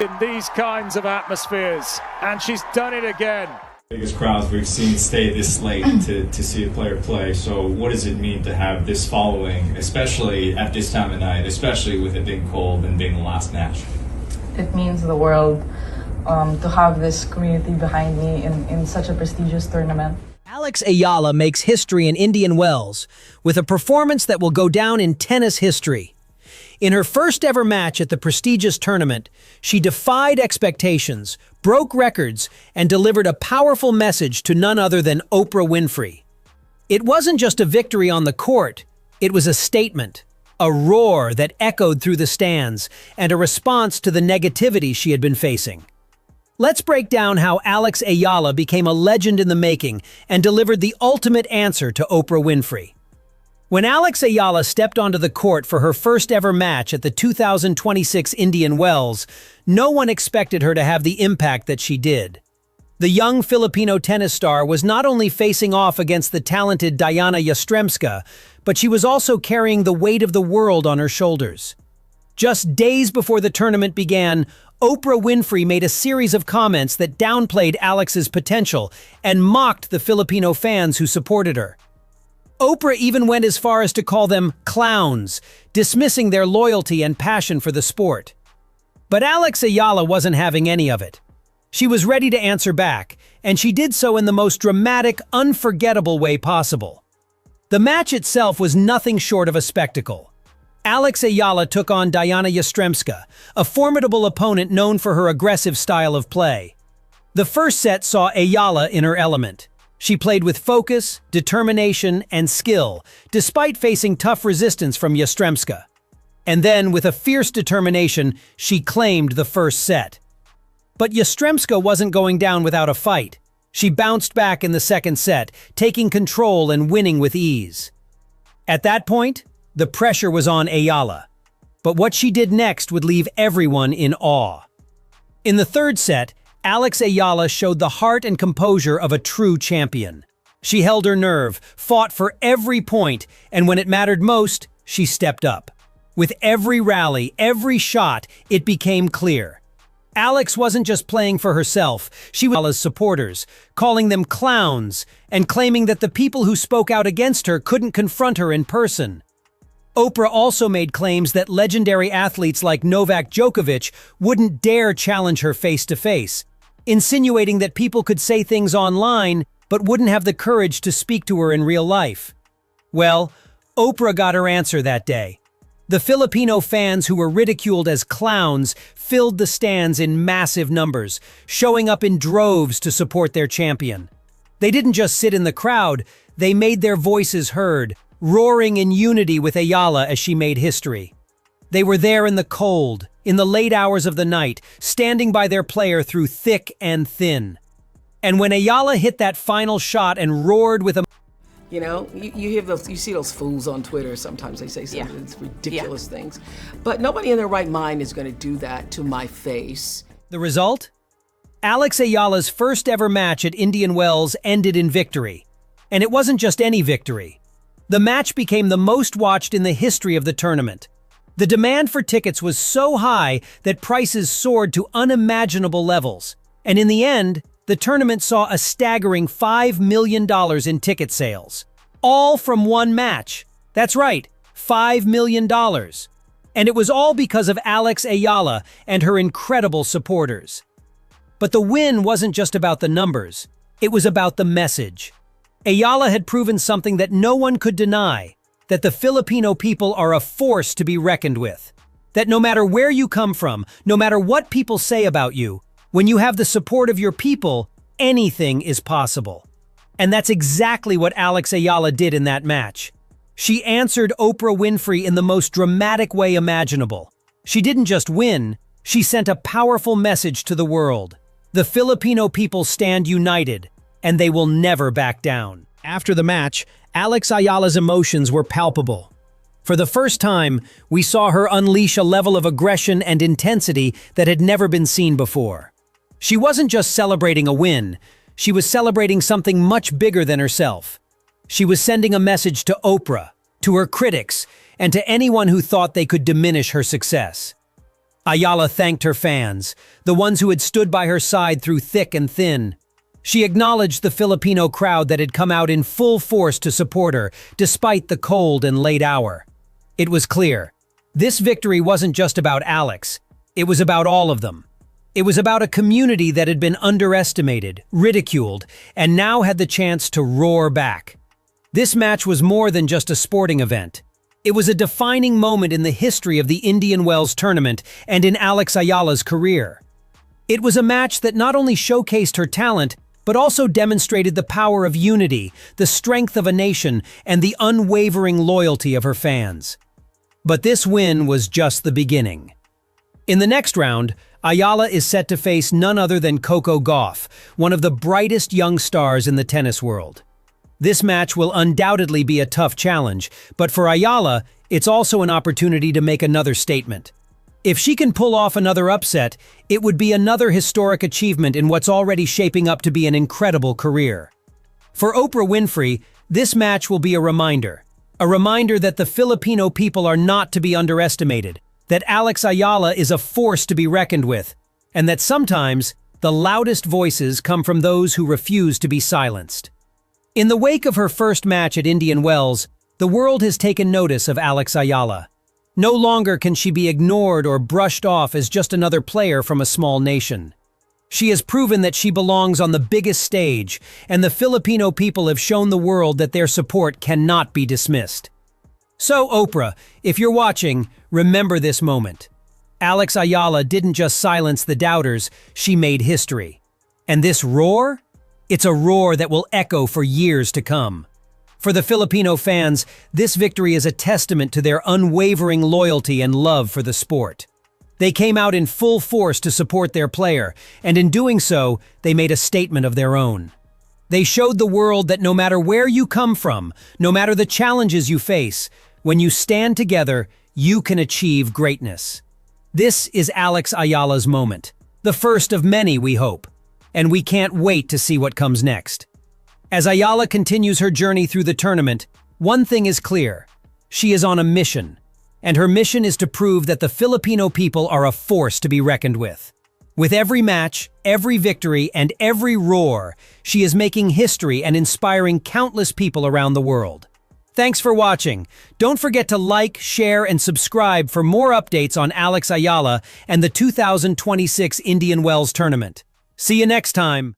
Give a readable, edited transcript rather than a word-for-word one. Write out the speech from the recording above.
in these kinds of atmospheres, and she's done it again. Biggest crowds we've seen stay this late to see a player play. So what does it mean to have this following, especially at this time of night, especially with it being cold and being the last match? It means the world to have this community behind me in such a prestigious tournament. Ayala makes history in Indian Wells with a performance that will go down in tennis history. In her first ever match at the prestigious tournament, she defied expectations, broke records, and delivered a powerful message to none other than Oprah Winfrey. It wasn't just a victory on the court, it was a statement, a roar that echoed through the stands, and a response to the negativity she had been facing. Let's break down how Ayala became a legend in the making and delivered the ultimate answer to Oprah Winfrey. When Ayala stepped onto the court for her first ever match at the 2026 Indian Wells, no one expected her to have the impact that she did. The young Filipino tennis star was not only facing off against the talented Yastremska, but she was also carrying the weight of the world on her shoulders. Just days before the tournament began, Oprah Winfrey made a series of comments that downplayed Alex's potential and mocked the Filipino fans who supported her. Oprah even went as far as to call them clowns, dismissing their loyalty and passion for the sport. But Ayala wasn't having any of it. She was ready to answer back, and she did so in the most dramatic, unforgettable way possible. The match itself was nothing short of a spectacle. Ayala took on Yastremska, a formidable opponent known for her aggressive style of play. The first set saw Ayala in her element. She played with focus, determination, and skill, despite facing tough resistance from Yastremska. And then, with a fierce determination, she claimed the first set. But Yastremska wasn't going down without a fight. She bounced back in the second set, taking control and winning with ease. At that point, the pressure was on Ayala. But what she did next would leave everyone in awe. In the third set, Ayala showed the heart and composure of a true champion. She held her nerve, fought for every point, and when it mattered most, she stepped up. With every rally, every shot, it became clear. Alex wasn't just playing for herself, she was Ayala's supporters, calling them clowns, and claiming that the people who spoke out against her couldn't confront her in person. Oprah also made claims that legendary athletes like Novak Djokovic wouldn't dare challenge her face-to-face, insinuating that people could say things online but wouldn't have the courage to speak to her in real life. Well, Oprah got her answer that day. The Filipino fans who were ridiculed as clowns filled the stands in massive numbers, showing up in droves to support their champion. They didn't just sit in the crowd, they made their voices heard, roaring in unity with Ayala as she made history. They were there in the cold, in the late hours of the night, standing by their player through thick and thin. And when Ayala hit that final shot and roared with a... You know, you hear those, you see those fools on Twitter, sometimes they say some of these ridiculous things. But nobody in their right mind is going to do that to my face. The result? Ayala's first ever match at Indian Wells ended in victory. And it wasn't just any victory. The match became the most watched in the history of the tournament. The demand for tickets was so high that prices soared to unimaginable levels. And in the end, the tournament saw a staggering $5 million in ticket sales. All from one match. That's right, $5 million. And it was all because of Ayala and her incredible supporters. But the win wasn't just about the numbers. It was about the message. Ayala had proven something that no one could deny, that the Filipino people are a force to be reckoned with. That no matter where you come from, no matter what people say about you, when you have the support of your people, anything is possible. And that's exactly what Ayala did in that match. She answered Oprah Winfrey in the most dramatic way imaginable. She didn't just win, she sent a powerful message to the world. The Filipino people stand united, and they will never back down. After the match, Ayala's emotions were palpable. For the first time, we saw her unleash a level of aggression and intensity that had never been seen before. She wasn't just celebrating a win, she was celebrating something much bigger than herself. She was sending a message to Oprah, to her critics, and to anyone who thought they could diminish her success. Ayala thanked her fans, the ones who had stood by her side through thick and thin. She acknowledged the Filipino crowd that had come out in full force to support her, despite the cold and late hour. It was clear. This victory wasn't just about Alex. It was about all of them. It was about a community that had been underestimated, ridiculed, and now had the chance to roar back. This match was more than just a sporting event. It was a defining moment in the history of the Indian Wells tournament and in Alex Ayala's career. It was a match that not only showcased her talent, but also demonstrated the power of unity, the strength of a nation, and the unwavering loyalty of her fans. But this win was just the beginning. In the next round, Ayala is set to face none other than Coco Gauff, one of the brightest young stars in the tennis world. This match will undoubtedly be a tough challenge, but for Ayala, it's also an opportunity to make another statement. If she can pull off another upset, it would be another historic achievement in what's already shaping up to be an incredible career. For Oprah Winfrey, this match will be a reminder that the Filipino people are not to be underestimated, that Alex Ayala is a force to be reckoned with, and that sometimes the loudest voices come from those who refuse to be silenced. In the wake of her first match at Indian Wells, the world has taken notice of Alex Ayala. No longer can she be ignored or brushed off as just another player from a small nation. She has proven that she belongs on the biggest stage, and the Filipino people have shown the world that their support cannot be dismissed. So, Oprah, if you're watching, remember this moment. Alex Ayala didn't just silence the doubters, she made history. And this roar? It's a roar that will echo for years to come. For the Filipino fans, this victory is a testament to their unwavering loyalty and love for the sport. They came out in full force to support their player, and in doing so, they made a statement of their own. They showed the world that no matter where you come from, no matter the challenges you face, when you stand together, you can achieve greatness. This is Alex Ayala's moment, the first of many, we hope. And we can't wait to see what comes next. As Ayala continues her journey through the tournament, one thing is clear. She is on a mission, and her mission is to prove that the Filipino people are a force to be reckoned with. With every match, every victory, and every roar, she is making history and inspiring countless people around the world. Thanks for watching. Don't forget to like, share, and subscribe for more updates on Alex Ayala and the 2026 Indian Wells tournament. See you next time.